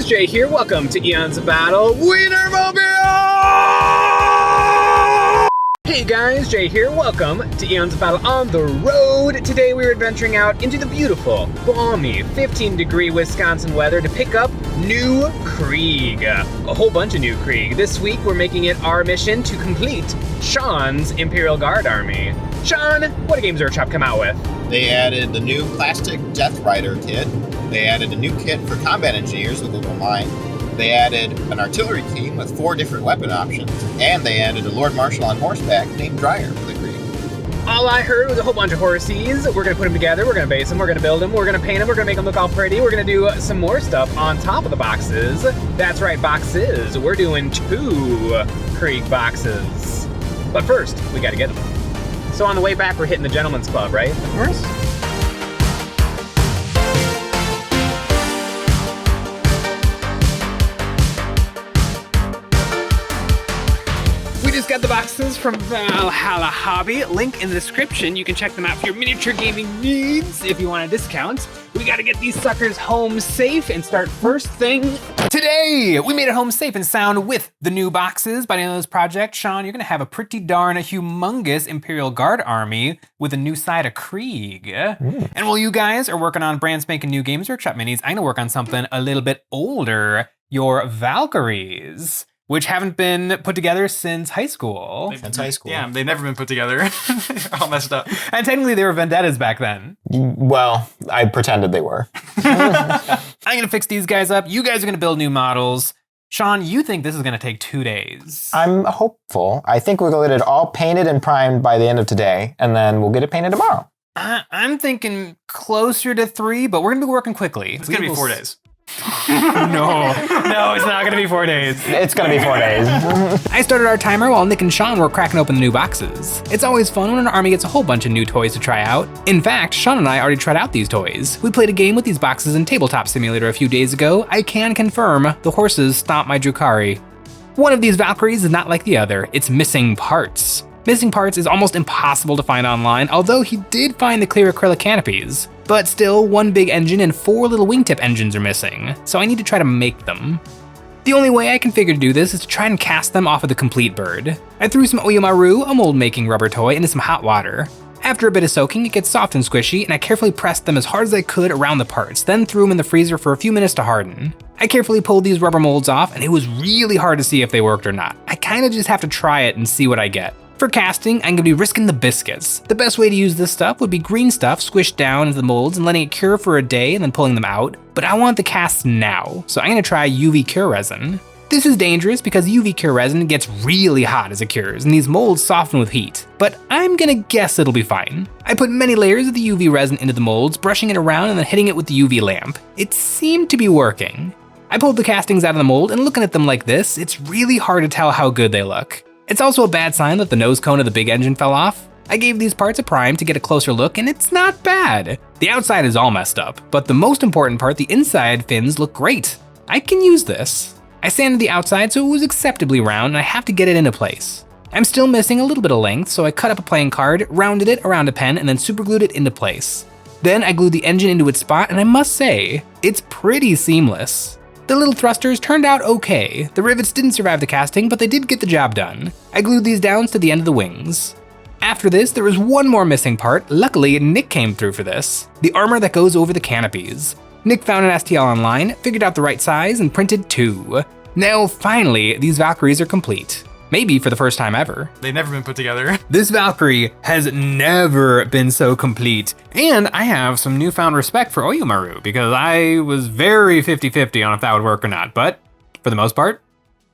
Jay here. Welcome to Eons of Battle Wienermobile! Hey guys, Jay here. Welcome to Eons of Battle on the road. Today we're adventuring out into the beautiful, balmy, 15-degree Wisconsin weather to pick up new Krieg. A whole bunch of new Krieg. This week we're making it our mission to complete Sean's Imperial Guard army. Sean, what did Games Workshop come out with? They added the new plastic Death Rider kit. They added a new kit for combat engineers with a little mine. They added an artillery team with 4 different weapon options. And they added a Lord Marshal on horseback named Dryer for the Krieg. All I heard was a whole bunch of horses. We're gonna put them together, we're gonna base them, we're gonna build them, we're gonna paint them, we're gonna make them look all pretty, we're gonna do some more stuff on top of the boxes. That's right, boxes. We're doing 2 Krieg boxes. But first, we gotta get them. So on the way back, we're hitting the Gentleman's Club, right? Of course. We just got the boxes from Valhalla Hobby. Link in the description. You can check them out for your miniature gaming needs if you want a discount. We gotta get these suckers home safe and start first thing today. We made it home safe and sound with the new boxes. By the end of this project, Sean, you're gonna have a pretty darn humongous Imperial Guard army with a new side of Krieg. And while you guys are working on brand spanking new Games Workshop minis, I'm gonna work on something a little bit older, your Valkyries, which haven't been put together since high school. Since high school. Yeah, they've never been put together. They're all messed up. And technically they were vendettas back then. Well, I pretended they were. I'm gonna fix these guys up. You guys are gonna build new models. Sean, you think this is gonna take 2 days? I'm hopeful. I think we'll get it all painted and primed by the end of today, and then we'll get it painted tomorrow. I'm thinking closer to 3, but we're gonna be working quickly. It's gonna be 4 days. No, it's not gonna be 4 days. It's gonna be 4 days. I started our timer while Nick and Sean were cracking open the new boxes. It's always fun when an army gets a whole bunch of new toys to try out. In fact, Sean and I already tried out these toys. We played a game with these boxes in Tabletop Simulator a few days ago. I can confirm the horses stomped my Drukhari. One of these Valkyries is not like the other. It's missing parts. Missing parts is almost impossible to find online, although he did find the clear acrylic canopies. But still, 1 big engine and 4 little wingtip engines are missing, so I need to try to make them. The only way I can figure to do this is to try and cast them off of the complete bird. I threw some Oyamaru, a mold-making rubber toy, into some hot water. After a bit of soaking, it gets soft and squishy, and I carefully pressed them as hard as I could around the parts, then threw them in the freezer for a few minutes to harden. I carefully pulled these rubber molds off, and it was really hard to see if they worked or not. I kinda just have to try it and see what I get. For casting, I'm gonna be risking the biscuits. The best way to use this stuff would be green stuff squished down into the molds and letting it cure for a day and then pulling them out, but I want the casts now, so I'm gonna try UV cure resin. This is dangerous because UV cure resin gets really hot as it cures, and these molds soften with heat, but I'm gonna guess it'll be fine. I put many layers of the UV resin into the molds, brushing it around and then hitting it with the UV lamp. It seemed to be working. I pulled the castings out of the mold, and looking at them like this, it's really hard to tell how good they look. It's also a bad sign that the nose cone of the big engine fell off. I gave these parts a prime to get a closer look, and it's not bad. The outside is all messed up, but the most important part, the inside fins, look great. I can use this. I sanded the outside so it was acceptably round, and I have to get it into place. I'm still missing a little bit of length, so I cut up a playing card, rounded it around a pen, and then superglued it into place. Then I glued the engine into its spot, and I must say, it's pretty seamless. The little thrusters turned out okay. The rivets didn't survive the casting, but they did get the job done. I glued these down to the end of the wings. After this, there was one more missing part. Luckily, Nick came through for this. The armor that goes over the canopies. Nick found an STL online, figured out the right size, and printed 2. Now, finally, these Valkyries are complete. Maybe for the first time ever. They've never been put together. This Valkyrie has never been so complete. And I have some newfound respect for Oyamaru because I was very 50-50 on if that would work or not, but for the most part,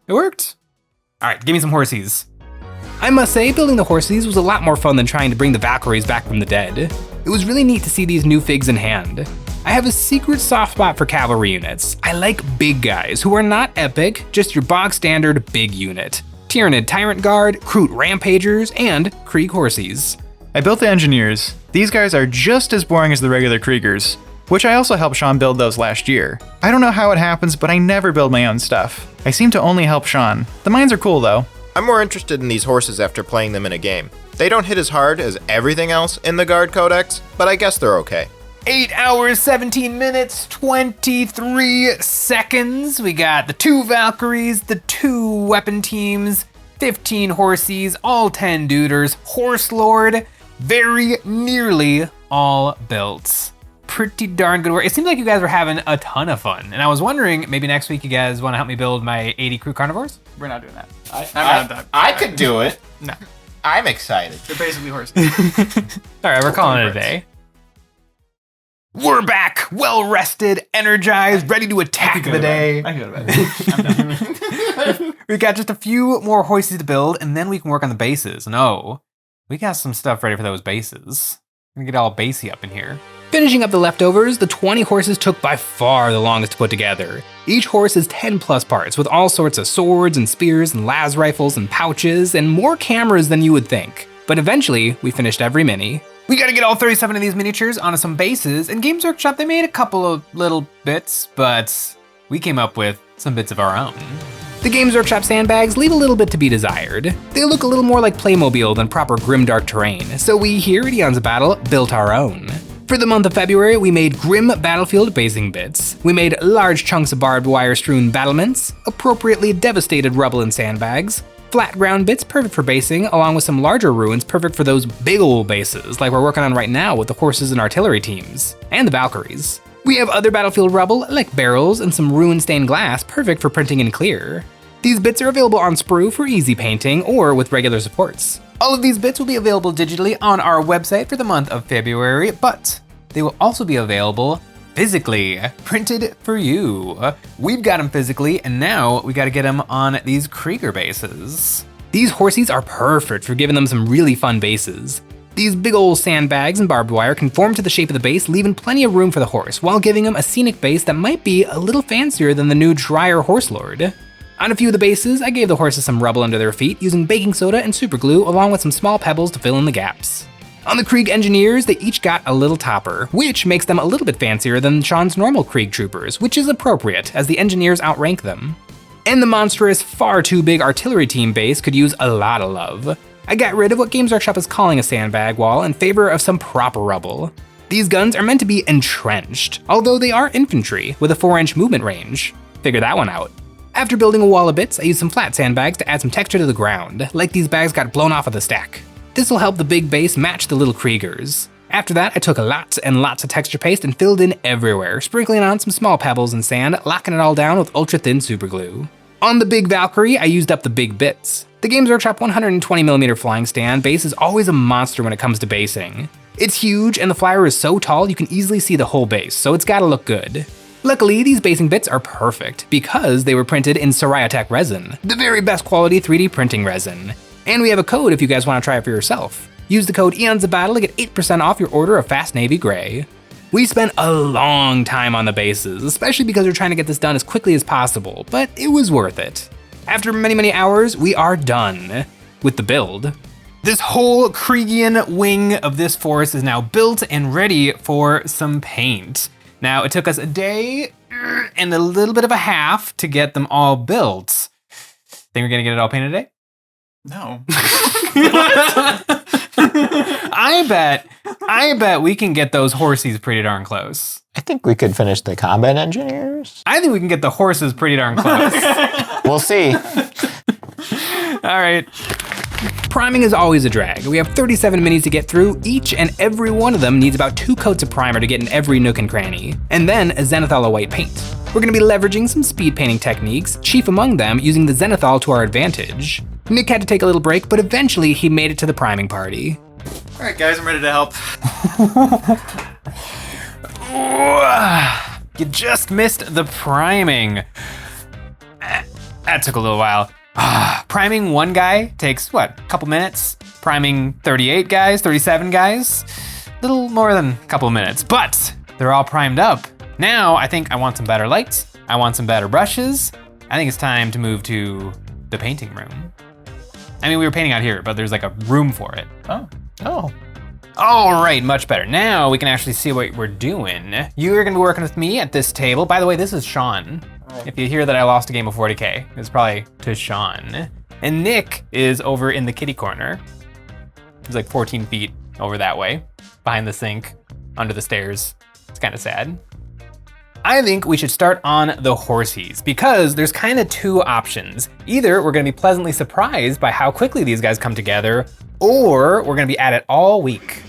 it worked. All right, give me some horsies. I must say, building the horsies was a lot more fun than trying to bring the Valkyries back from the dead. It was really neat to see these new figs in hand. I have a secret soft spot for cavalry units. I like big guys who are not epic, just your bog standard big unit. Tyranid Tyrant Guard, Kroot Rampagers, and Krieg Horsies. I built the engineers. These guys are just as boring as the regular Kriegers, which I also helped Sean build those last year. I don't know how it happens, but I never build my own stuff. I seem to only help Sean. The mines are cool though. I'm more interested in these horses after playing them in a game. They don't hit as hard as everything else in the Guard Codex, but I guess they're okay. 8 hours, 17 minutes, 23 seconds. We got the 2 Valkyries, the 2 weapon teams, 15 horsies, all 10 duders, Horse Lord, very nearly all built. Pretty darn good work. It seems like you guys were having a ton of fun. And I was wondering, maybe next week you guys want to help me build my 80 crew carnivores? We're not doing that. I could do it. No. I'm excited. They're basically horses. All right, we're calling it a day. We're back, well rested, energized, ready to attack the day. I can go to bed. I'm done. We got just a few more hoists to build, and then we can work on the bases. No, we got some stuff ready for those bases. I'm gonna get all basey up in here. Finishing up the leftovers, the 20 horses took by far the longest to put together. Each horse is 10 plus parts with all sorts of swords and spears and las rifles and pouches and more cameras than you would think. But eventually, we finished every mini. We gotta get all 37 of these miniatures onto some bases, and Games Workshop, they made a couple of little bits, but we came up with some bits of our own. The Games Workshop sandbags leave a little bit to be desired. They look a little more like Playmobil than proper grimdark terrain, so we here at EonsOfBattle built our own. For the month of February, we made grim battlefield basing bits. We made large chunks of barbed wire strewn battlements, appropriately devastated rubble and sandbags, flat ground bits perfect for basing, along with some larger ruins perfect for those big ol' bases like we're working on right now with the horses and artillery teams, and the Valkyries. We have other battlefield rubble like barrels and some ruin stained glass perfect for printing in clear. These bits are available on sprue for easy painting or with regular supports. All of these bits will be available digitally on our website for the month of February, but they will also be available physically, printed for you. We've got them physically, and now we gotta get them on these Krieger bases. These horsies are perfect for giving them some really fun bases. These big old sandbags and barbed wire conform to the shape of the base, leaving plenty of room for the horse, while giving him a scenic base that might be a little fancier than the new drier Horse Lord. On a few of the bases, I gave the horses some rubble under their feet using baking soda and super glue along with some small pebbles to fill in the gaps. On the Krieg engineers, they each got a little topper, which makes them a little bit fancier than Sean's normal Krieg troopers, which is appropriate as the engineers outrank them. And the monstrous, far too big artillery team base could use a lot of love. I got rid of what Games Workshop is calling a sandbag wall in favor of some proper rubble. These guns are meant to be entrenched, although they are infantry with a 4-inch movement range. Figure that one out. After building a wall of bits, I used some flat sandbags to add some texture to the ground, like these bags got blown off of the stack. This will help the big base match the little Kriegers. After that, I took lots and lots of texture paste and filled in everywhere, sprinkling on some small pebbles and sand, locking it all down with ultra thin super glue. On the big Valkyrie, I used up the big bits. The Games Workshop 120mm flying stand base is always a monster when it comes to basing. It's huge and the flyer is so tall you can easily see the whole base, so it's gotta look good. Luckily, these basing bits are perfect because they were printed in Tech Resin, the very best quality 3D printing resin. And we have a code if you guys want to try it for yourself. Use the code EonsOfBattle to get 8% off your order of Fast Navy Gray. We spent a long time on the bases, especially because we're trying to get this done as quickly as possible, but it was worth it. After many hours, we are done with the build. This whole Kriegian wing of this force is now built and ready for some paint. Now, it took us a day and a little bit of a half to get them all built. Think we're gonna get it all painted today? No. I bet we can get those horsies pretty darn close. I think we could finish the combat engineers. I think we can get the horses pretty darn close. We'll see. All right. Priming is always a drag. We have 37 minis to get through. Each and every one of them needs about 2 coats of primer to get in every nook and cranny, and then a zenithal of white paint. We're gonna be leveraging some speed painting techniques, chief among them using the zenithal to our advantage. Nick had to take a little break, but eventually he made it to the priming party. All right, guys, I'm ready to help. You just missed the priming. That took a little while. Priming one guy takes, what, a couple minutes? Priming 38 guys, 37 guys? A little more than a couple minutes, but they're all primed up. Now, I think I want some better lights. I want some better brushes. I think it's time to move to the painting room. I mean, we were painting out here, but there's like a room for it. Oh. All right, much better. Now we can actually see what we're doing. You're gonna be working with me at this table. By the way, this is Sean. Right. If you hear that I lost a game of 40K, it's probably to Sean. And Nick is over in the kitty corner. He's like 14 feet over that way, behind the sink, under the stairs, kind of sad. I think we should start on the horsies because there's kind of two options. Either we're gonna be pleasantly surprised by how quickly these guys come together, or we're gonna be at it all week.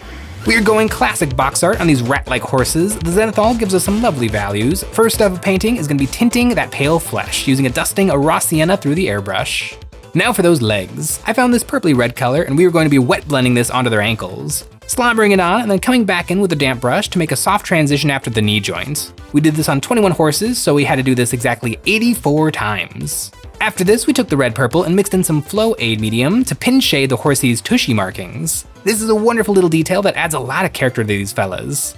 We're going classic box art on these rat-like horses. The Zenithal gives us some lovely values. First step of painting is gonna be tinting that pale flesh, using a dusting of raw sienna through the airbrush. Now for those legs. I found this purpley red color and we are going to be wet blending this onto their ankles. Slobbering it on and then coming back in with a damp brush to make a soft transition after the knee joint. We did this on 21 horses, so we had to do this exactly 84 times. After this, we took the red purple and mixed in some flow aid medium to pin shade the horsey's tushy markings. This is a wonderful little detail that adds a lot of character to these fellas.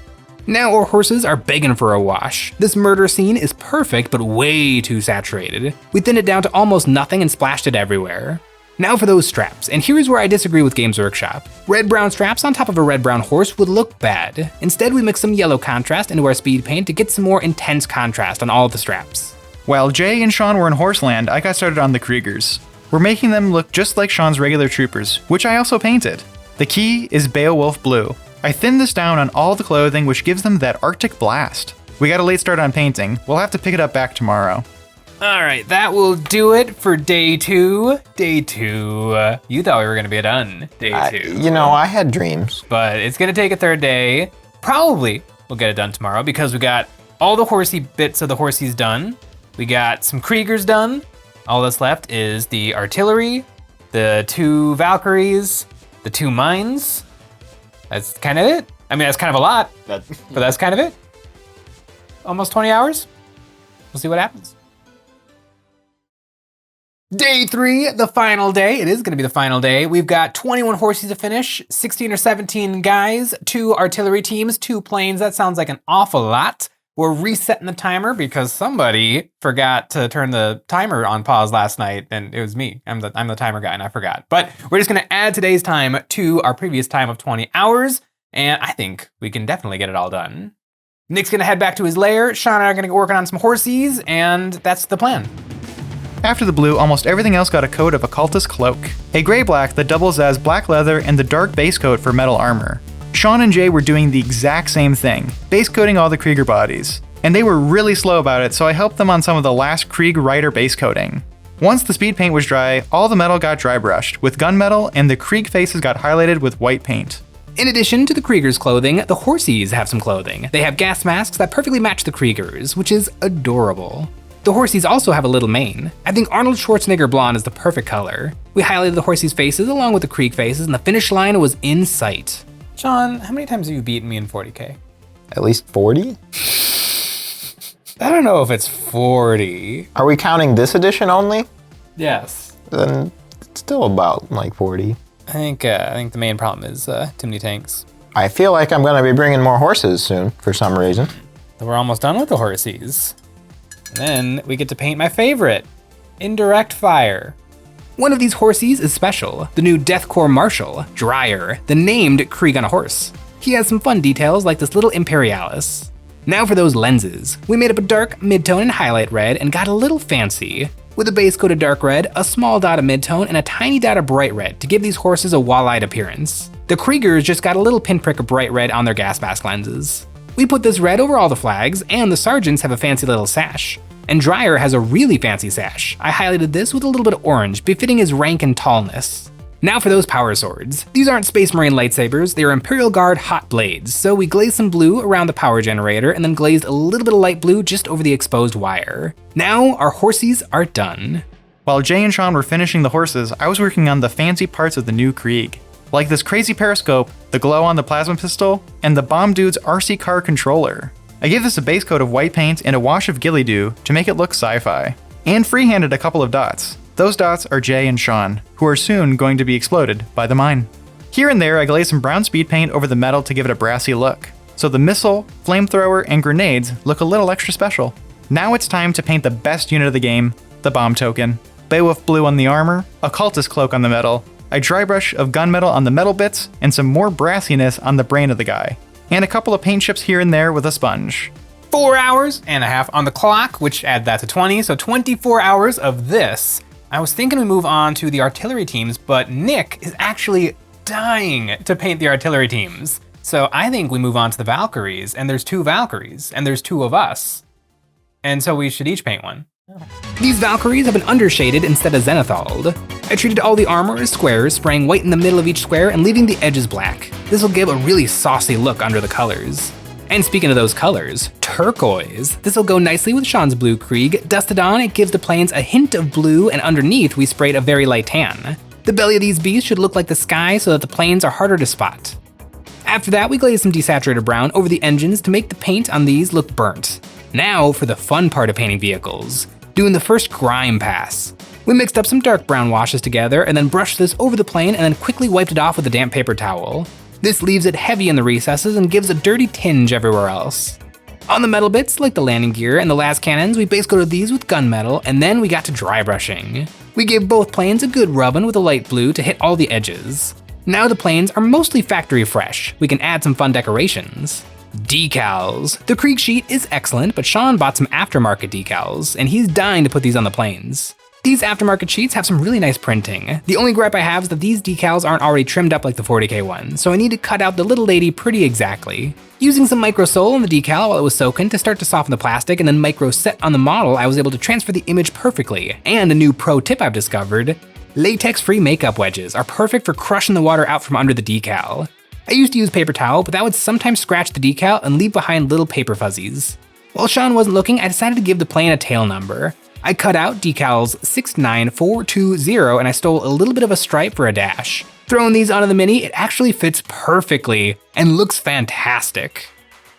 Now our horses are begging for a wash. This murder scene is perfect, but way too saturated. We thinned it down to almost nothing and splashed it everywhere. Now for those straps, and here's where I disagree with Games Workshop. Red-brown straps on top of a red-brown horse would look bad. Instead, we mix some yellow contrast into our speed paint to get some more intense contrast on all of the straps. While Jay and Sean were in Horseland, I got started on the Kriegers. We're making them look just like Sean's regular troopers, which I also painted. The key is Beowulf Blue. I thinned this down on all the clothing, which gives them that Arctic blast. We got a late start on painting. We'll have to pick it up back tomorrow. All right, that will do it for day two. Day two. You thought we were gonna be done. Day two. You know, I had dreams. But it's gonna take a third day. Probably we'll get it done tomorrow because we got all the horsey bits of the horsies done. We got some Kriegers done. All that's left is the artillery, the 2 Valkyries, the 2 mines. That's kind of it. I mean, that's kind of a lot, but that's kind of it. Almost 20 hours. We'll see what happens. Day 3, the final day. It is gonna be the final day. We've got 21 horses to finish, 16 or 17 guys, 2 artillery teams, 2 planes. That sounds like an awful lot. We're resetting the timer because somebody forgot to turn the timer on pause last night, and it was me. I'm the timer guy and I forgot. But we're just gonna add today's time to our previous time of 20 hours, and I think we can definitely get it all done. Nick's gonna head back to his lair, Sean and I are gonna get working on some horsies, and that's the plan. After the blue, almost everything else got a coat of Occultist Cloak, a gray-black that doubles as black leather and the dark base coat for metal armor. Sean and Jay were doing the exact same thing, base coating all the Krieger bodies. And they were really slow about it, so I helped them on some of the last Krieg Rider base coating. Once the speed paint was dry, all the metal got dry brushed with gunmetal and the Krieg faces got highlighted with white paint. In addition to the Kriegers' clothing, the horsies have some clothing. They have gas masks that perfectly match the Kriegers, which is adorable. The horsies also have a little mane. I think Arnold Schwarzenegger blonde is the perfect color. We highlighted the horsies' faces along with the Krieg faces, and the finish line was in sight. John, how many times have you beaten me in 40K? At least 40? I don't know if it's 40. Are we counting this edition only? Yes. Then it's still about like 40. I think the main problem is too many tanks. I feel like I'm gonna be bringing more horses soon for some reason. We're almost done with the horsies. And then we get to paint my favorite, indirect fire. One of these horsies is special, the new Death Corps Marshal, Dryer, the named Krieg on a horse. He has some fun details like this little Imperialis. Now for those lenses. We made up a dark, midtone, and highlight red and got a little fancy. With a base coat of dark red, a small dot of midtone, and a tiny dot of bright red to give these horses a wall-eyed appearance. The Kriegers just got a little pinprick of bright red on their gas mask lenses. We put this red over all the flags, and the sergeants have a fancy little sash. And Dryer has a really fancy sash. I highlighted this with a little bit of orange, befitting his rank and tallness. Now for those power swords. These aren't Space Marine lightsabers, they are Imperial Guard hot blades, so we glazed some blue around the power generator and then glazed a little bit of light blue just over the exposed wire. Now our horsies are done. While Jay and Sean were finishing the horses, I was working on the fancy parts of the new Krieg. Like this crazy periscope, the glow on the plasma pistol, and the bomb dude's RC car controller. I gave this a base coat of white paint and a wash of ghillie dew to make it look sci-fi. And freehanded a couple of dots. Those dots are Jay and Sean, who are soon going to be exploded by the mine. Here and there I glazed some brown speed paint over the metal to give it a brassy look, so the missile, flamethrower, and grenades look a little extra special. Now it's time to paint the best unit of the game, the bomb token. Beowulf blue on the armor, Occultist cloak on the metal, a dry brush of gunmetal on the metal bits, and some more brassiness on the brain of the guy. And a couple of paint chips here and there with a sponge. 4 hours and a half on the clock, which add that to 20, so 24 hours of this. I was thinking we move on to the artillery teams, but Nick is actually dying to paint the artillery teams. So I think we move on to the Valkyries, and there's 2 Valkyries, and there's 2 of us. And so we should each paint one. These Valkyries have been undershaded instead of zenithaled. I treated all the armor as squares, spraying white in the middle of each square and leaving the edges black. This will give a really saucy look under the colors. And speaking of those colors, turquoise. This will go nicely with Sean's blue Krieg. Dusted on, it gives the planes a hint of blue, and underneath we sprayed a very light tan. The belly of these beasts should look like the sky so that the planes are harder to spot. After that, we glazed some desaturated brown over the engines to make the paint on these look burnt. Now for the fun part of painting vehicles, doing the first grime pass. We mixed up some dark brown washes together and then brushed this over the plane and then quickly wiped it off with a damp paper towel. This leaves it heavy in the recesses and gives a dirty tinge everywhere else. On the metal bits, like the landing gear and the las cannons, we base coated these with gunmetal, and then we got to dry brushing. We gave both planes a good rubbing with a light blue to hit all the edges. Now the planes are mostly factory fresh. We can add some fun decorations. Decals. The Krieg sheet is excellent, but Sean bought some aftermarket decals, and he's dying to put these on the planes. These aftermarket sheets have some really nice printing. The only gripe I have is that these decals aren't already trimmed up like the 40K one, so I need to cut out the little lady pretty exactly. Using some micro sole on the decal while it was soaking to start to soften the plastic and then micro set on the model, I was able to transfer the image perfectly. And a new pro tip I've discovered, latex-free makeup wedges are perfect for crushing the water out from under the decal. I used to use paper towel, but that would sometimes scratch the decal and leave behind little paper fuzzies. While Sean wasn't looking, I decided to give the plane a tail number. I cut out decals 69420 and I stole a little bit of a stripe for a dash. Throwing these onto the Mini, it actually fits perfectly and looks fantastic.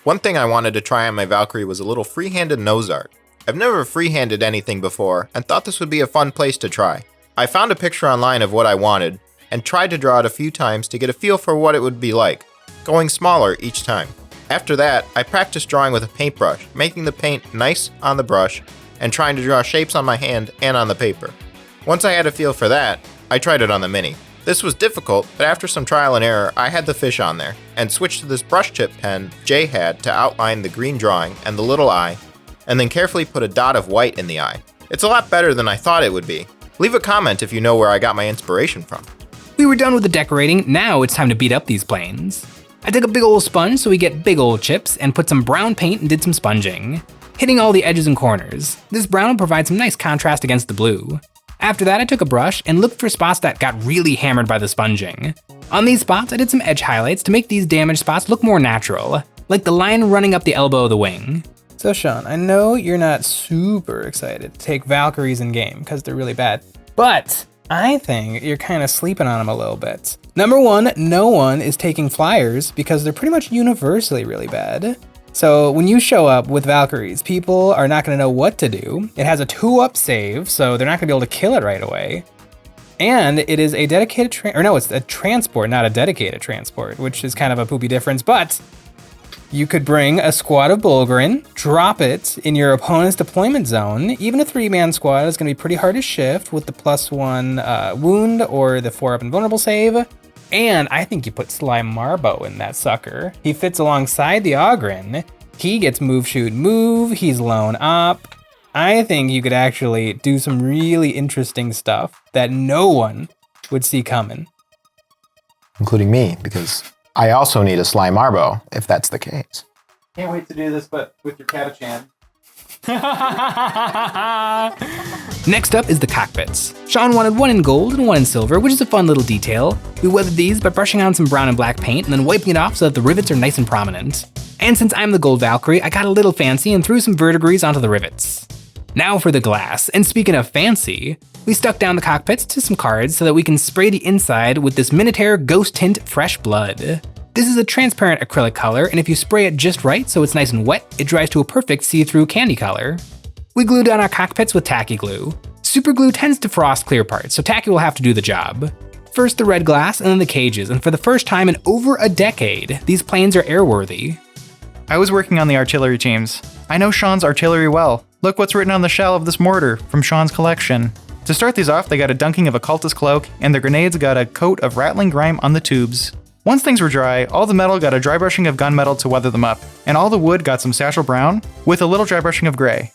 One thing I wanted to try on my Valkyrie was a little freehanded nose art. I've never freehanded anything before and thought this would be a fun place to try. I found a picture online of what I wanted and tried to draw it a few times to get a feel for what it would be like, going smaller each time. After that, I practiced drawing with a paintbrush, making the paint nice on the brush and trying to draw shapes on my hand and on the paper. Once I had a feel for that, I tried it on the Mini. This was difficult, but after some trial and error, I had the fish on there and switched to this brush tip pen Jay had to outline the green drawing and the little eye, and then carefully put a dot of white in the eye. It's a lot better than I thought it would be. Leave a comment if you know where I got my inspiration from. We were done with the decorating, now it's time to beat up these planes. I took a big old sponge so we get big old chips and put some brown paint and did some sponging, hitting all the edges and corners. This brown will provide some nice contrast against the blue. After that, I took a brush and looked for spots that got really hammered by the sponging. On these spots, I did some edge highlights to make these damaged spots look more natural, like the line running up the elbow of the wing. So Sean, I know you're not super excited to take Valkyries in game because they're really bad, but I think you're kind of sleeping on them a little bit. Number one, no one is taking flyers because they're pretty much universally really bad. So when you show up with Valkyries, people are not going to know what to do. It has a 2-up save, so they're not going to be able to kill it right away. And it is a dedicated, it's a transport, not a dedicated transport, which is kind of a poopy difference, but you could bring a squad of Bulgarin, drop it in your opponent's deployment zone. Even a 3-man squad is going to be pretty hard to shift with the +1 wound or the 4-up invulnerable save. And I think you put Sly Marbo in that sucker. He fits alongside the Ogren. He gets move, shoot, move. He's lone up. I think you could actually do some really interesting stuff that no one would see coming. Including me, because I also need a Sly Marbo, if that's the case. Can't wait to do this, but with your Catachan. Next up is the cockpits. Sean wanted one in gold and one in silver, which is a fun little detail. We weathered these by brushing on some brown and black paint and then wiping it off so that the rivets are nice and prominent. And since I'm the gold Valkyrie, I got a little fancy and threw some verdigris onto the rivets. Now for the glass, and speaking of fancy, we stuck down the cockpits to some cards so that we can spray the inside with this Minotaur Ghost Tint Fresh Blood. This is a transparent acrylic color, and if you spray it just right so it's nice and wet, it dries to a perfect see-through candy color. We glued down our cockpits with tacky glue. Super glue tends to frost clear parts, so tacky will have to do the job. First the red glass and then the cages, and for the first time in over a decade, these planes are airworthy. I was working on the artillery teams. I know Sean's artillery well. Look what's written on the shell of this mortar from Sean's collection. To start these off, they got a dunking of a cultist cloak, and their grenades got a coat of rattling grime on the tubes. Once things were dry, all the metal got a dry brushing of gunmetal to weather them up, and all the wood got some satchel brown with a little dry brushing of gray.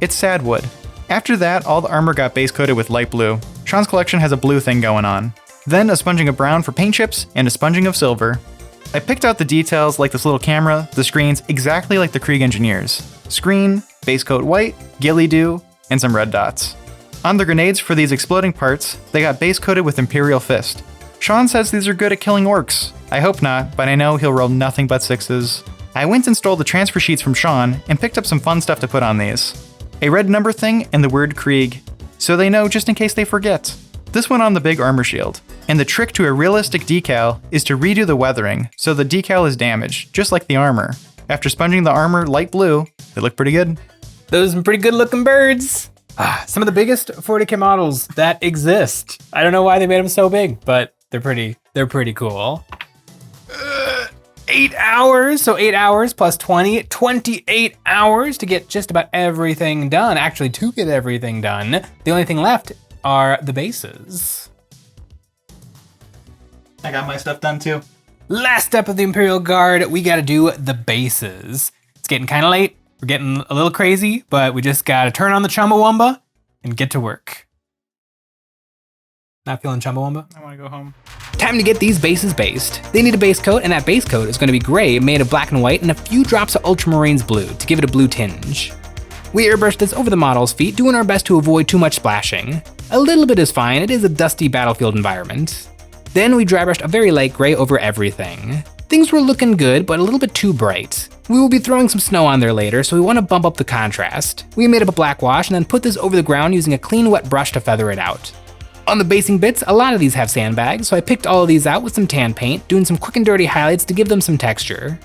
It's sad wood. After that, all the armor got base coated with light blue. Sean's collection has a blue thing going on. Then a sponging of brown for paint chips and a sponging of silver. I picked out the details like this little camera, the screens, exactly like the Krieg engineers. Screen, base coat white, ghillie doo, and some red dots. On the grenades for these exploding parts, they got base coated with Imperial Fist. Sean says these are good at killing orcs. I hope not, but I know he'll roll nothing but 6s. I went and stole the transfer sheets from Sean and picked up some fun stuff to put on these. A red number thing and the word Krieg, so they know just in case they forget. This went on the big armor shield, and the trick to a realistic decal is to redo the weathering so the decal is damaged, just like the armor. After sponging the armor light blue, they look pretty good. Those are some pretty good looking birds. Some of the biggest 40k models that exist. I don't know why they made them so big, but they're pretty cool. 8 hours, so 8 hours plus 20, 28 hours to get just about everything done. Actually, to get everything done, the only thing left are the bases. I got my stuff done too. Last step of the Imperial Guard, we gotta do the bases. It's getting kind of late. We're getting a little crazy, but we just gotta turn on the Chumbawamba and get to work. Not feeling Chumbawamba? I wanna go home. Time to get these bases based. They need a base coat, and that base coat is gonna be gray, made of black and white, and a few drops of Ultramarines blue to give it a blue tinge. We airbrushed this over the model's feet, doing our best to avoid too much splashing. A little bit is fine, it is a dusty battlefield environment. Then we dry brushed a very light gray over everything. Things were looking good, but a little bit too bright. We will be throwing some snow on there later, so we want to bump up the contrast. We made up a black wash and then put this over the ground using a clean wet brush to feather it out. On the basing bits, a lot of these have sandbags, so I picked all of these out with some tan paint, doing some quick and dirty highlights to give them some texture.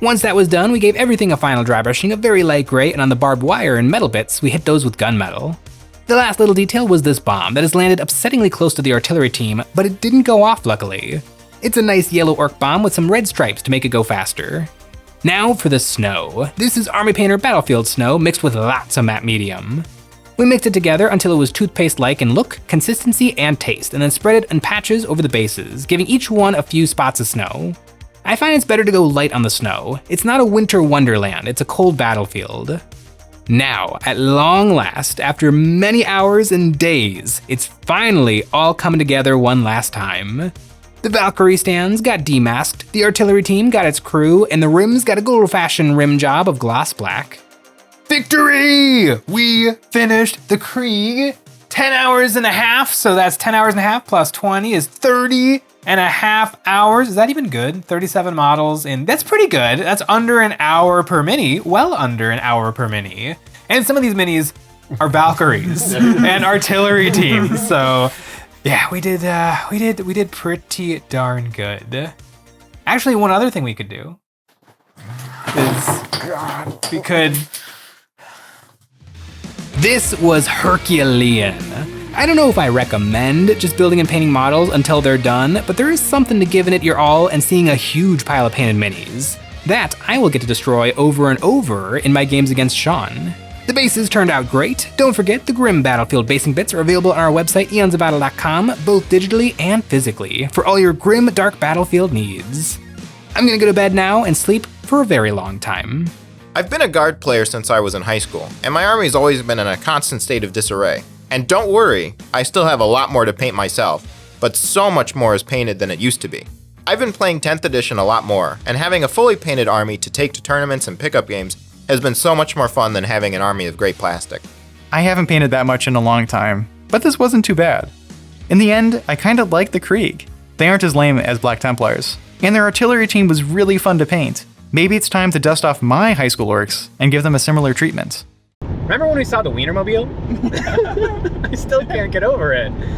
Once that was done, we gave everything a final dry brushing of very light gray, and on the barbed wire and metal bits, we hit those with gunmetal. The last little detail was this bomb that has landed upsettingly close to the artillery team, but it didn't go off luckily. It's a nice yellow orc bomb with some red stripes to make it go faster. Now for the snow. This is Army Painter Battlefield snow mixed with lots of matte medium. We mixed it together until it was toothpaste-like in look, consistency, and taste, and then spread it in patches over the bases, giving each one a few spots of snow. I find it's better to go light on the snow. It's not a winter wonderland, it's a cold battlefield. Now, at long last, after many hours and days, it's finally all coming together one last time. The Valkyrie stands got demasked, the artillery team got its crew, and the rims got a good old-fashioned rim job of gloss black. Victory! We finished the Krieg. 10 hours and a half, so that's 10 hours and a half plus 20 is 30 and a half hours. Is that even good? 37 models, and that's pretty good. That's under an hour per mini, well under an hour per mini. And some of these minis are Valkyries and artillery teams, so yeah, we did pretty darn good. Actually, one other thing we could do is we could. This was Herculean. I don't know if I recommend just building and painting models until they're done, but there is something to giving it your all and seeing a huge pile of painted minis. That I will get to destroy over and over in my games against Sean. The bases turned out great. Don't forget, the Grim Battlefield basing bits are available on our website, EonsOfBattle.com, both digitally and physically, for all your grim, dark battlefield needs. I'm gonna go to bed now and sleep for a very long time. I've been a guard player since I was in high school, and my army's always been in a constant state of disarray. And don't worry, I still have a lot more to paint myself, but so much more is painted than it used to be. I've been playing 10th edition a lot more, and having a fully painted army to take to tournaments and pickup games has been so much more fun than having an army of great plastic. I haven't painted that much in a long time, but this wasn't too bad. In the end, I kind of like the Krieg. They aren't as lame as Black Templars, and their artillery team was really fun to paint. Maybe it's time to dust off my high school orcs and give them a similar treatment. Remember when we saw the Wienermobile? I still can't get over it.